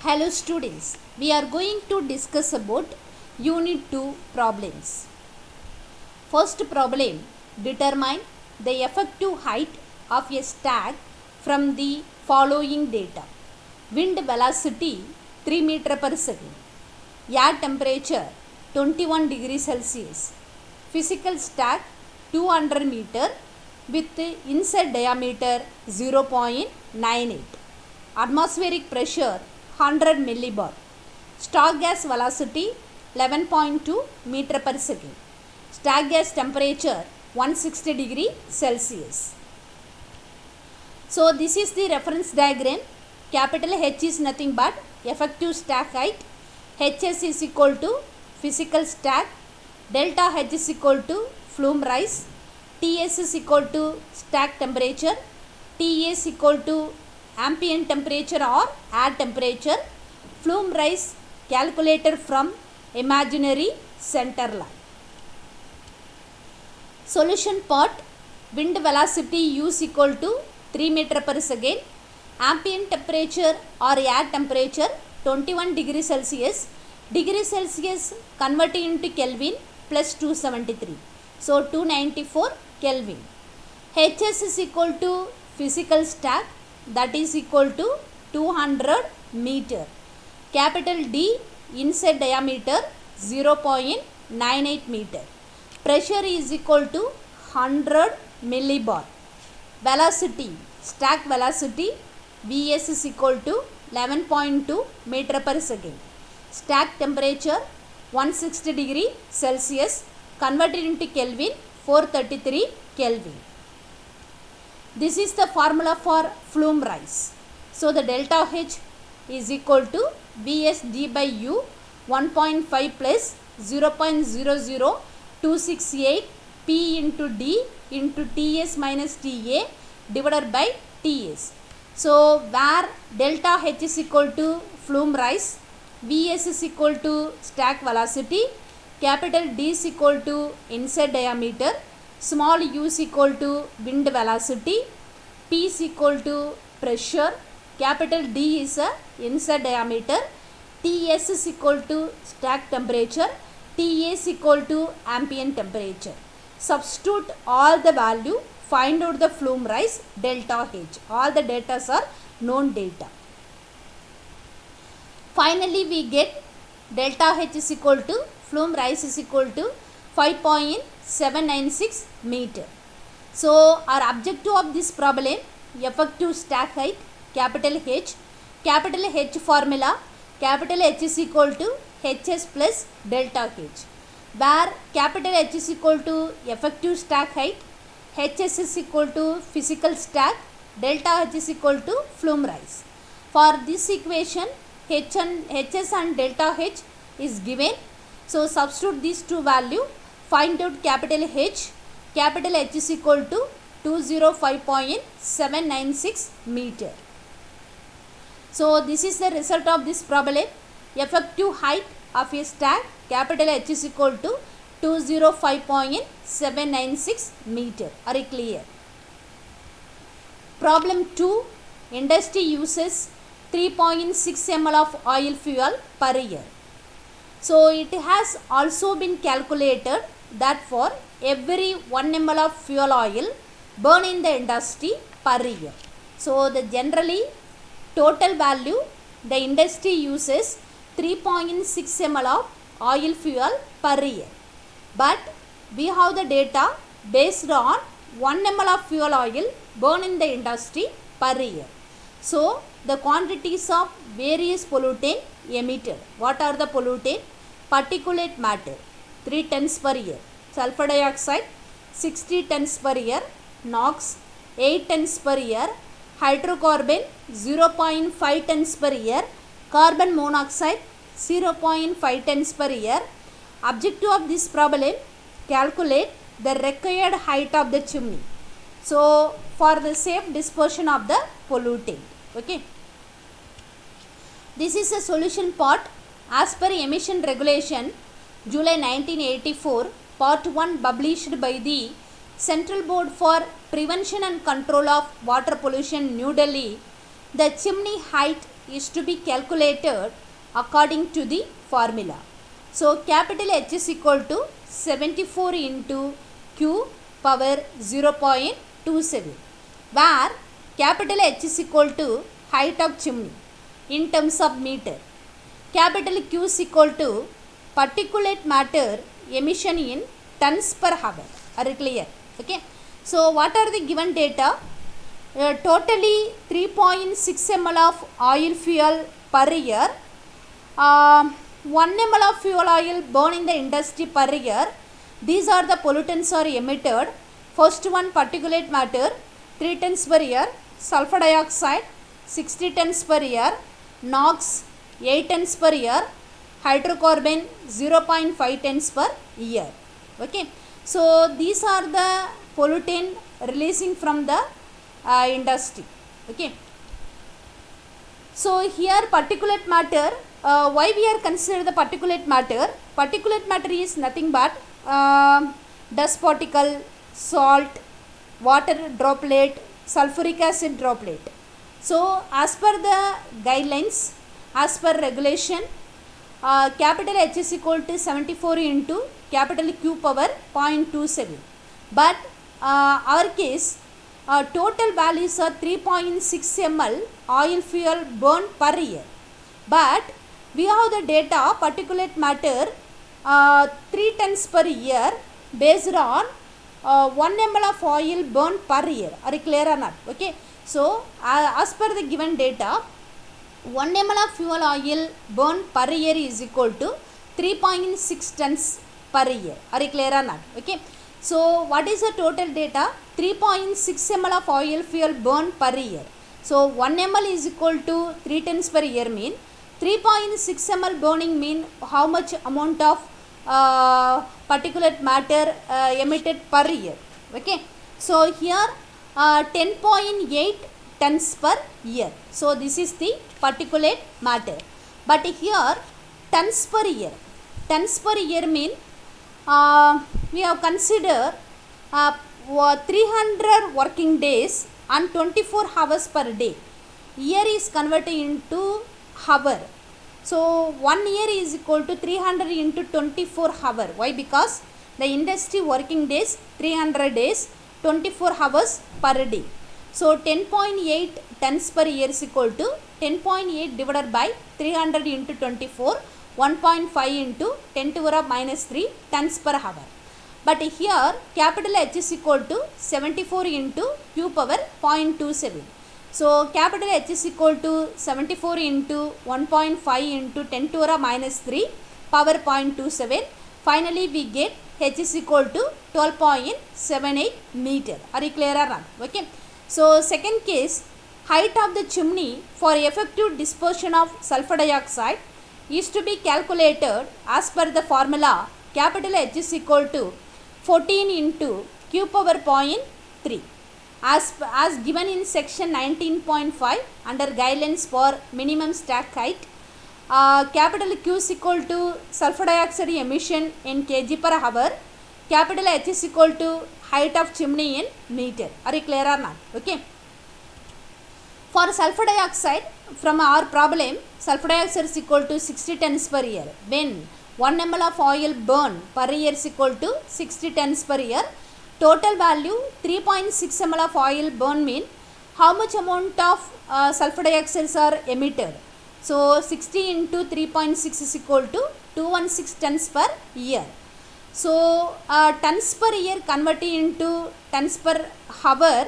Hello students, we are going to discuss about Unit 2 problems. First problem, determine the effective height of a stack from the following data. Wind velocity 3 meter per second, air temperature 21 degrees Celsius, physical stack 200 meter with inside diameter 0.98, atmospheric pressure 100 millibar, stock gas velocity 11.2 meter per second, stack gas temperature 160 degree Celsius. So this is the reference diagram. Capital H is nothing but effective stack height, Hs is equal to physical stack, delta H is equal to flume rise, Ts is equal to stack temperature, Ta is equal to ambient temperature or air temperature, flume rise calculated from imaginary center line. Solution part, wind velocity u is equal to 3 meter per second, ambient temperature or air temperature 21 degree Celsius, degree Celsius converting into Kelvin plus 273, so 294 Kelvin. Hs is equal to physical stack, that is equal to 200 meter. Capital D inside diameter 0.98 meter. Pressure is equal to 100 millibar. Velocity, stack velocity Vs is equal to 11.2 meter per second. Stack temperature 160 degree Celsius converted into Kelvin 433 Kelvin. This is the formula for flume rise. So the delta H is equal to Vs d by u 1.5 plus 0.00268 P into D into Ts minus Ta divided by Ts. So where delta H is equal to flume rise, Vs is equal to stack velocity, capital D is equal to inside diameter, small u is equal to wind velocity, P is equal to pressure, capital D is a inside diameter, Ts is equal to stack temperature, Ta is equal to ambient temperature. Substitute all the value, find out the flume rise delta H. All the data are known data. Finally we get delta H is equal to flume rise is equal to 5.796 meter. So our objective of this problem, effective stack height, capital H formula, capital H is equal to Hs plus delta H, where capital H is equal to effective stack height, Hs is equal to physical stack, delta H is equal to flume rise. For this equation, Hs and delta H is given. So substitute these two value, find out capital H is equal to 205.796 meter. So this is the result of this problem. Effective height of a stack, capital H is equal to 205.796 meter. Are you clear? Problem 2, industry uses 3.6 ml of oil fuel per year. So it has also been calculated that for every 1 ml of fuel oil burned in the industry per year. So the generally total value the industry uses 3.6 ml of oil fuel per year. But we have the data based on 1 ml of fuel oil burned in the industry per year. So the quantities of various pollutant emitted. What are the pollutant? Particulate matter 3 tons per year, sulfur dioxide 60 tons per year, NOx 8 tons per year, hydrocarbon 0.5 tons per year, carbon monoxide 0.5 tons per year. Objective of this problem, calculate the required height of the chimney. So for the safe dispersion of the pollutant. Okay. This is a solution part. As per emission regulation, July 1984, part 1 published by the Central Board for Prevention and Control of Water Pollution, New Delhi, the chimney height is to be calculated according to the formula. So capital H is equal to 74 into Q power 0.27, where capital H is equal to height of chimney in terms of meter. Capital Q is equal to particulate matter emission in tons per hour. Are you clear? Okay. So what are the given data? Totally 3.6 ml of oil fuel per year. 1 ml of fuel oil burned in the industry per year. These are the pollutants are emitted. First one, particulate matter 3 tons per year, sulfur dioxide 60 tons per year, NOx 8 tons per year, hydrocarbon 0.5 tons per year. Okay. So these are the pollutant releasing from the industry. Okay. So here particulate matter, why we are considered the particulate matter? Particulate matter is nothing but dust particle, salt, water droplet, sulfuric acid droplet. So as per the guidelines, as per regulation, capital H is equal to 74 into capital Q power 0.27. But our case, total values are 3.6 ml oil fuel burned per year. But we have the data particulate matter 3 tons per year based on 1 ml of oil burned per year. Are you clear or not? Okay. So as per the given data, 1 ml of fuel oil burned per year is equal to 3.6 tons per year. Are you clear or not? Okay. So what is the total data? 3.6 ml of oil fuel burned per year. So 1 ml is equal to 3 tons per year mean 3.6 ml burning mean how much amount of particulate matter emitted per year. Okay. So here 10.8 tons per year. So this is the particulate matter. But here tons per year. Tons per year mean we have considered 300 working days and 24 hours per day. Year is converted into hour. So 1 year is equal to 300 into 24 hour. Why? Because the industry working days 300 days, 24 hours per day. So 10.8 tons per year is equal to 10.8 divided by 300 into 24, 1.5 into 10 to the power minus 3 tons per hour. But here capital H is equal to 74 into Q power 0.27. So capital H is equal to 74 into 1.5 into 10 to the power minus 3 power 0.27. Finally we get H is equal to 12.78 meter. Are you clear or not? Okay. So second case, height of the chimney for effective dispersion of sulfur dioxide is to be calculated as per the formula capital H is equal to 14 into Q power 0.3 as given in section 19.5 under guidelines for minimum stack height. Capital Q is equal to sulfur dioxide emission in kg per hour. Capital H is equal to height of chimney in meter. Are you clear or not? Okay. For sulfur dioxide, from our problem, sulfur dioxide is equal to 60 tons per year. When 1 ml of oil burn per year is equal to 60 tons per year. Total value 3.6 ml of oil burn mean how much amount of sulfur dioxides are emitted. So 60 into 3.6 is equal to 216 tons per year. So tons per year converted into tons per hour.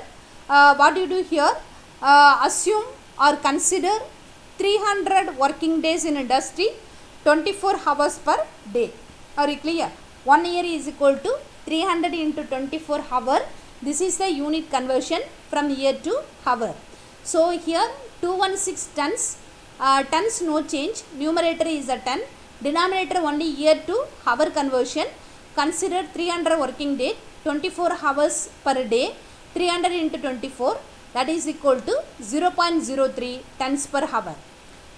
What do you do here? Assume or consider 300 working days in industry, 24 hours per day. Are you clear? 1 year is equal to 300 into 24 hour. This is the unit conversion from year to hour. So here 216 tons. Tons no change. Numerator is a ton. Denominator only year to hour conversion. Consider 300 working day, 24 hours per day. 300 into 24, that is equal to 0.03 tons per hour.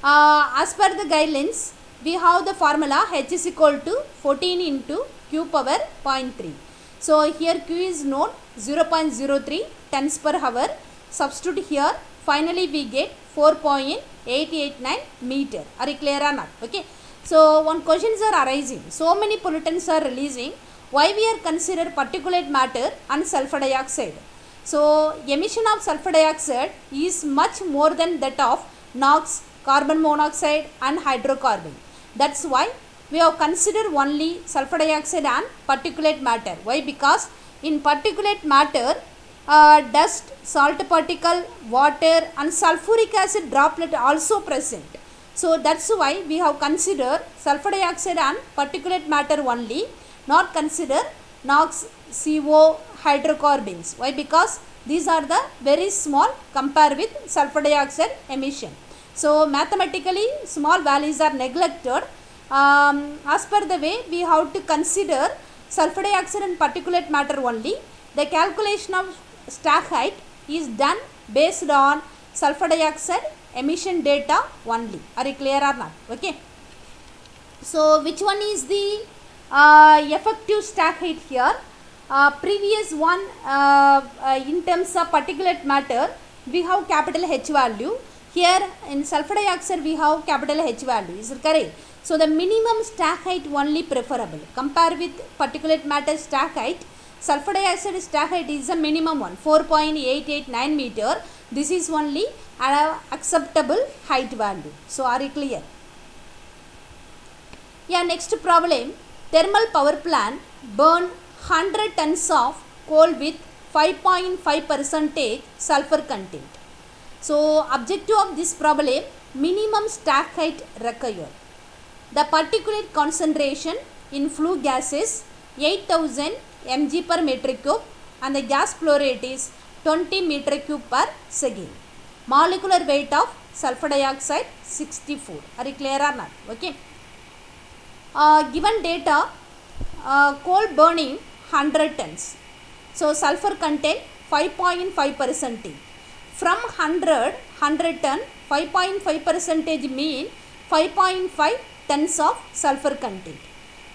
As per the guidelines, we have the formula H is equal to 14 into Q power 0.3. So here Q is known 0.03 tons per hour. Substitute here finally we get 4.889 meter. Are you clear or not? Okay. So one questions are arising. So many pollutants are releasing. Why we are consider particulate matter and sulfur dioxide? So emission of sulfur dioxide is much more than that of NOx, carbon monoxide and hydrocarbon. That's why we have considered only sulfur dioxide and particulate matter. Why? Because in particulate matter dust, salt particle, water and sulfuric acid droplet also present. So that's why we have considered sulfur dioxide and particulate matter only, not consider NOx, CO, hydrocarbons. Why? Because these are the very small compared with sulfur dioxide emission. So mathematically small values are neglected. As per the way we have to consider sulfur dioxide and particulate matter only. The calculation of stack height is done based on sulfur dioxide emission data only. Are you clear or not? Okay. So which one is the effective stack height here? Previous one in terms of particulate matter we have capital H value. Here in sulfur dioxide we have capital H value. Is it correct? So the minimum stack height only preferable. Compare with particulate matter stack height. Sulfur dioxide stack height is a minimum one, 4.889 meter. This is only acceptable height value. So are you clear? Yeah, next problem. Thermal power plant burn 100 tons of coal with 5.5% sulfur content. So objective of this problem, minimum stack height required. The particulate concentration in flue gas is 8000 mg per meter cube and the gas flow rate is 20 meter cube per second. Molecular weight of sulfur dioxide 64. Are you clear or not? Okay. Given data, coal burning 100 tons. So sulfur content 5.5%. From 100 ton, 5.5% mean 5.5 tons of sulfur content.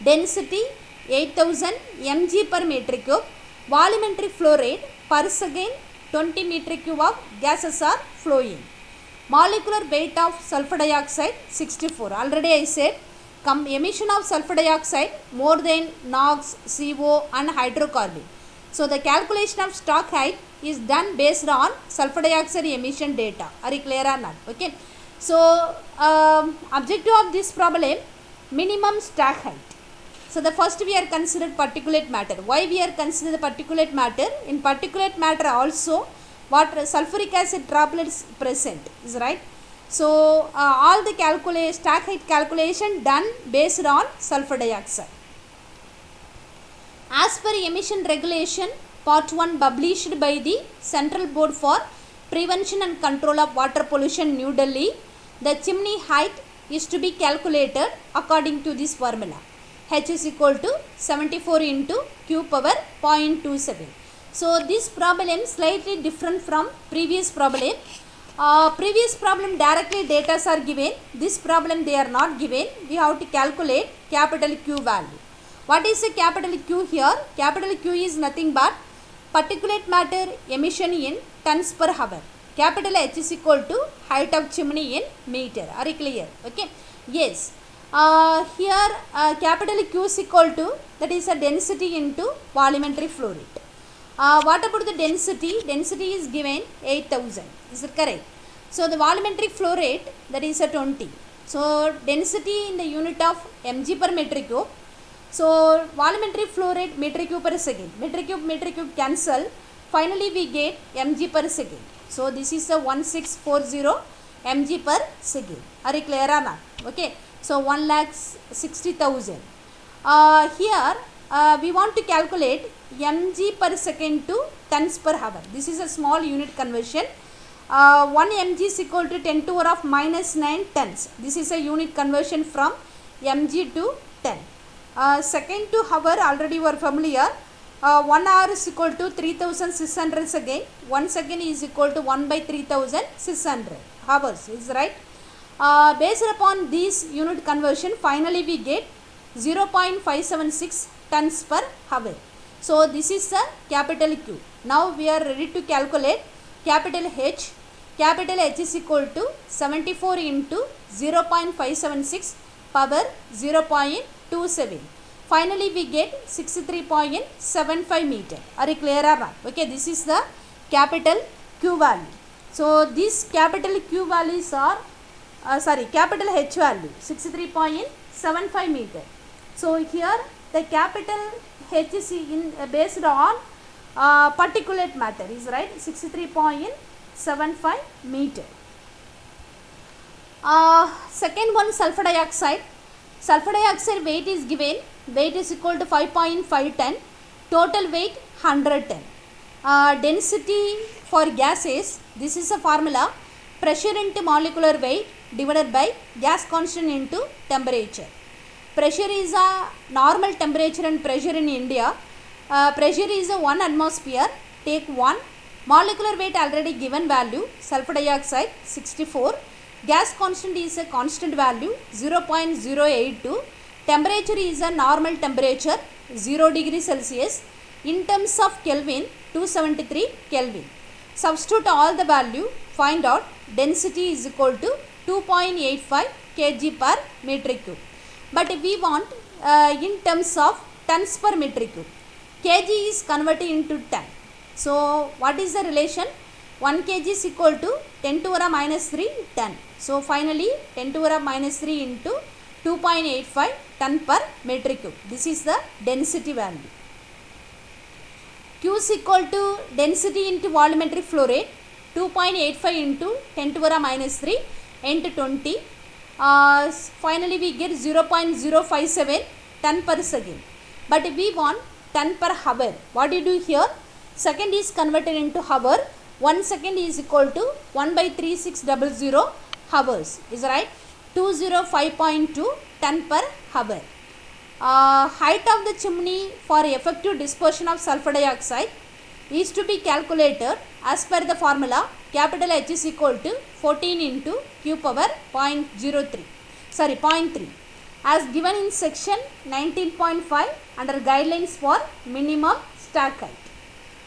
Density 8000 mg per meter cube. Volumetry flow rate per second 20 meter cube of gases are flowing. Molecular weight of sulfur dioxide 64. Already I said emission of sulfur dioxide more than NOx, CO and hydrocarbon. So the calculation of stack height is done based on sulfur dioxide emission data. Are you clear or not? Okay. So objective of this problem, minimum stack height. So the first we are considered particulate matter. Why we are considered particulate matter? In particulate matter also what sulfuric acid droplets present, is right. So all the stack height calculation done based on sulfur dioxide. As per emission regulation part 1 published by the Central Board for Prevention and Control of Water Pollution, New Delhi, the chimney height is to be calculated according to this formula. H is equal to 74 into Q power 0.27. So this problem slightly different from previous problem. Previous problem directly data are given. This problem they are not given. We have to calculate capital Q value. What is the capital Q here? Capital Q is nothing but particulate matter emission in tons per hour. Capital H is equal to height of chimney in meter. Are you clear? Okay. Yes. Here capital Q is equal to, that is a density into volumetry flow rate. What about the density? Density is given 8000. Is it correct? So the volumetry flow rate, that is a 20. So density in the unit of mg per meter cube. So volumetry flow rate meter cube per second. Meter cube cancel. Finally we get mg per second. So this is a 1640 mg per second. Are you clear or not? Okay. So 1,60,000. Here we want to calculate mg per second to tons per hour. This is a small unit conversion. 1 mg is equal to 10 to the power of minus 9 tons. This is a unit conversion from mg to ton. Second to hour already you are familiar. 1 hour is equal to 3600 second. 1 second is equal to 1 by 3600 hours. Is right. Based upon this unit conversion, finally we get 0.576 tons per hour. So this is the capital Q. Now we are ready to calculate capital H. capital H is equal to 74 into 0.576 power 0.27. Finally we get 63.75 meter. Are you clear or not? Okay, this is the capital Q value. So these capital Q values are capital H value 63.75 meter. So here the capital H is based on particulate matter is right 63.75 meter. Second one, sulfur dioxide. Sulfur dioxide weight is given. Weight is equal to 5.5 ton. Total weight 100 ton. Density for gases, this is a formula, pressure into molecular weight divided by gas constant into temperature. Pressure is a normal temperature and pressure in India. Pressure is a 1 atmosphere. Take 1. Molecular weight already given value, sulfur dioxide 64. Gas constant is a constant value 0.082. Temperature is a normal temperature 0 degree Celsius. In terms of Kelvin, 273 Kelvin. Substitute all the value, find out density is equal to 2.85 kg per meter cube. But we want in terms of tons per meter cube. Kg is converted into ton. So what is the relation? 1 kg is equal to 10 to the minus 3 ton. So finally 10 to the minus 3 into 2.85 ton per meter cube. This is the density value. Q is equal to density into volumetric flow rate 2.85 into 10 to the minus 3 into 20. Finally we get 0.057 ton per second. But we want ton per hour. What do you do here? Second is converted into hour. 1 second is equal to 1 by 3600 hours. Is right? 205.2 ton per hour. Height of the chimney for effective dispersion of sulfur dioxide is to be calculated as per the formula capital H is equal to 14 into Q power 0.3 as given in section 19.5 under guidelines for minimum stack height.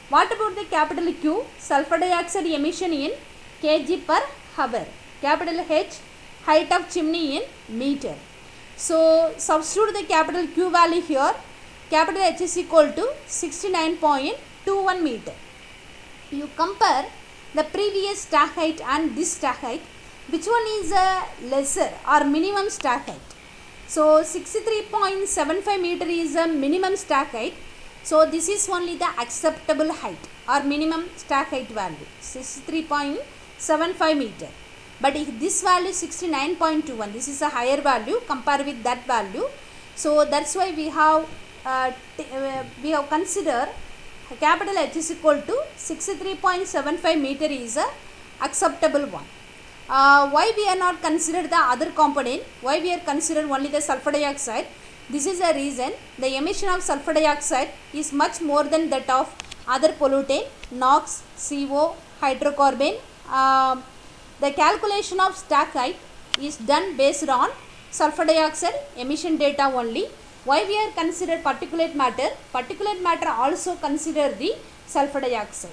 What about the capital Q? Sulfur dioxide emission in kg per hour. Capital H, height of chimney in meter. So substitute the capital Q value here. Capital H is equal to 69.21 meter. You compare the previous stack height and this stack height. Which one is a lesser or minimum stack height? So 63.75 meter is a minimum stack height. So this is only the acceptable height or minimum stack height value 63.75 meter. But if this value 69.21, this is a higher value compared with that value. So that's why we have considered capital H is equal to 63.75 meter is a acceptable one. Why we are not considered the other component? Why we are considered only the sulfur dioxide? This is a reason the emission of sulfur dioxide is much more than that of other pollutant, NOx, CO, hydrocarbon. The calculation of stack height is done based on sulfur dioxide emission data only. Why we are considered particulate matter? Particulate matter also consider the sulfur dioxide.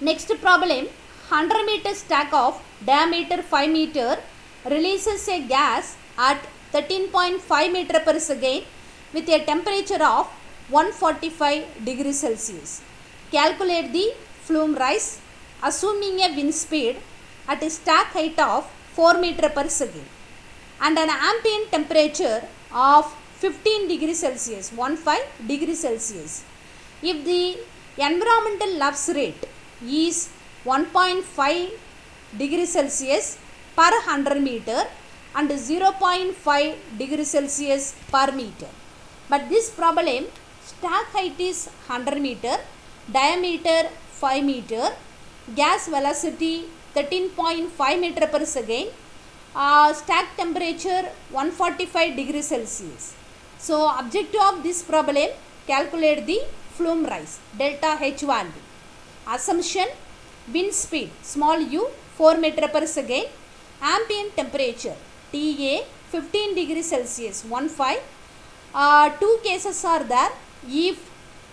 Next problem, 100 meter stack of diameter 5 meter releases a gas at 13.5 meter per second with a temperature of 145 degrees Celsius. Calculate the flume rise assuming a wind speed at a stack height of 4 meter per second and an ambient temperature of 15 degrees Celsius, 15 degrees Celsius. If the environmental lapse rate is 1.5 degrees Celsius per 100 meter and 0.5 degrees Celsius per meter. But this problem, stack height is 100 meter, diameter 5 meter, gas velocity 13.5 meter per second, stack temperature 145 degrees Celsius. So objective of this problem, calculate the flume rise delta H value. Assumption, wind speed small u 4 meter per second, ambient temperature TA 15 degrees Celsius 15. Two cases are there. If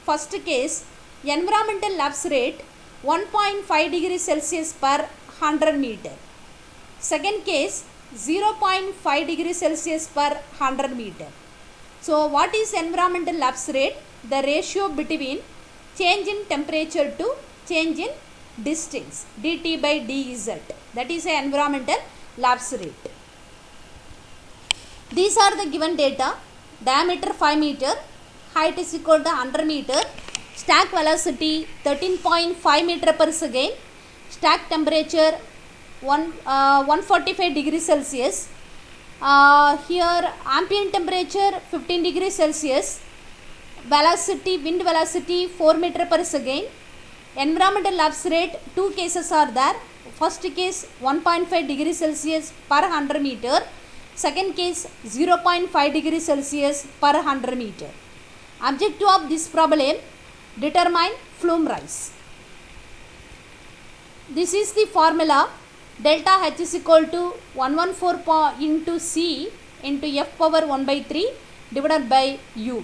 first case environmental lapse rate 1.5 degrees Celsius per 100 meter. Second case 0.5 degrees Celsius per 100 meter. So what is environmental lapse rate? The ratio between change in temperature to change in distance, dt by dz. That is the environmental lapse rate. These are the given data. Diameter 5 meter, height is equal to 100 meter, stack velocity 13.5 meter per second, stack temperature 145 degrees Celsius. Here ambient temperature 15 degrees Celsius, velocity, wind velocity 4 meter per second. Environmental lapse rate, two cases are there. First case 1.5 degrees Celsius per 100 meter. Second case 0.5 degrees Celsius per 100 meter. Objective of this problem, determine flume rise. This is the formula. Delta H is equal to 114 into C into F power 1 by 3 divided by U.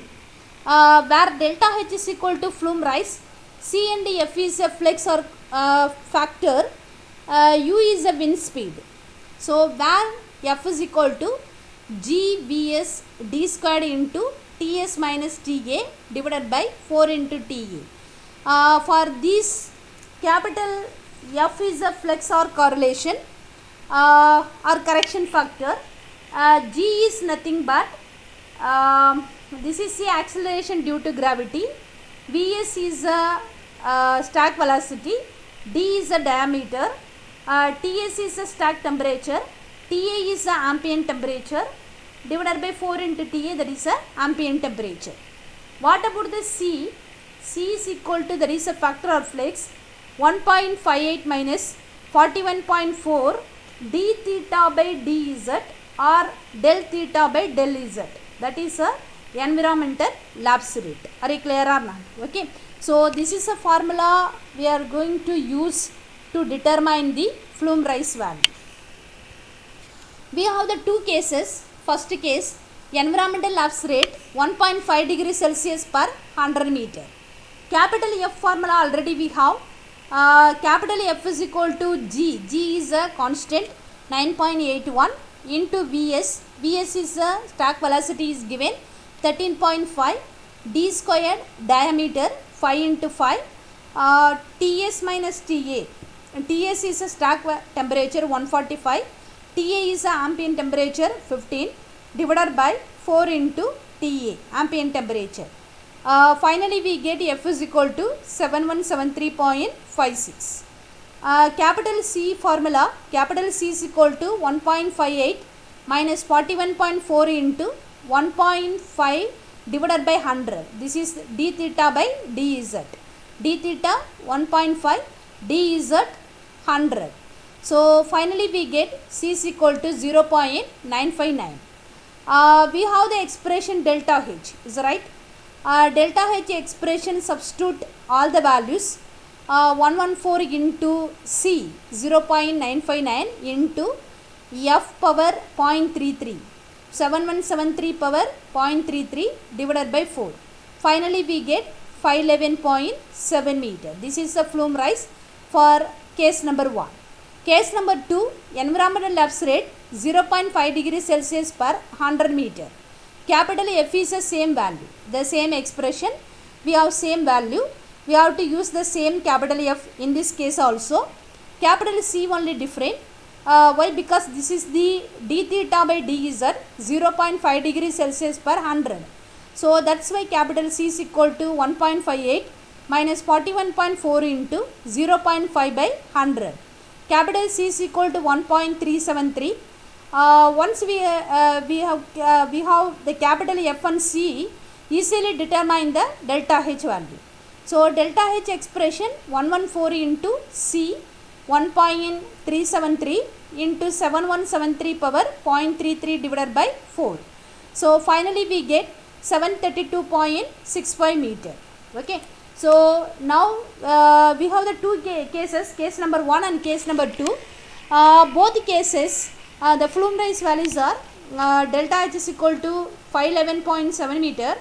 Where delta H is equal to flume rise, C and F is a flux or factor, U is a wind speed. So where F is equal to GVS d squared into Ts minus Ta divided by 4 into Ta. For this, capital F is a flux or correlation or correction factor. G is nothing but this is the acceleration due to gravity. Vs is a stack velocity. D is a diameter. Ts is a stack temperature. Ta is the ambient temperature divided by 4 into Ta, that is a ambient temperature. What about the C? C is equal to, that is a factor or flux, 1.58 minus 41.4 d theta by dz or del theta by del z. That is a environmental lapse rate. Are you clear or not? Okay. So this is a formula we are going to use to determine the flume rise value. We have the two cases. First case, environmental lapse rate 1.5 degrees Celsius per 100 meter. Capital F formula already we have. Capital F is equal to G. G is a constant 9.81 into Vs. Vs is a stack velocity is given 13.5. D squared diameter 5 into 5. Ts minus Ta. Ts is a stack temperature 145. Ta is a ambient temperature 15 divided by 4 into Ta, ambient temperature. Finally we get F is equal to 7173.56. Capital C formula, capital C is equal to 1.58 minus 41.4 into 1.5 divided by 100. This is d theta by dz. D theta 1.5, dz 100. So finally we get C is equal to 0.959. We have the expression delta H, is right? Delta H expression, substitute all the values. 114 into C 0.959 into F power 0.33, 7173 power 0.33 divided by 4. Finally we get 511.7 meter. This is the flume rise for case number 1. Case number 2, environmental lapse rate 0.5 degrees Celsius per 100 meter. Capital F is the same value, the same expression, we have same value. We have to use the same capital F in this case also. Capital C only different. Why? Because this is the d theta by dz 0.5 degrees Celsius per 100. So that's why capital C is equal to 1.58 minus 41.4 into 0.5 by 100. Capital C is equal to 1.373. Once we have the capital F and C, easily determine the delta H value. So delta H expression 114 into C 1.373 into 7173 power 0.33 divided by 4. So finally we get 732.65 meter. Okay. So now we have the two cases, case number 1 and case number 2. Both cases the flume rise values are delta H is equal to 511.7 meter.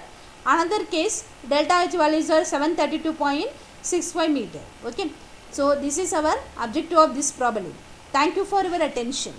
Another case delta H values are 732.65 meter. Okay. So this is our objective of this problem. Thank you for your attention.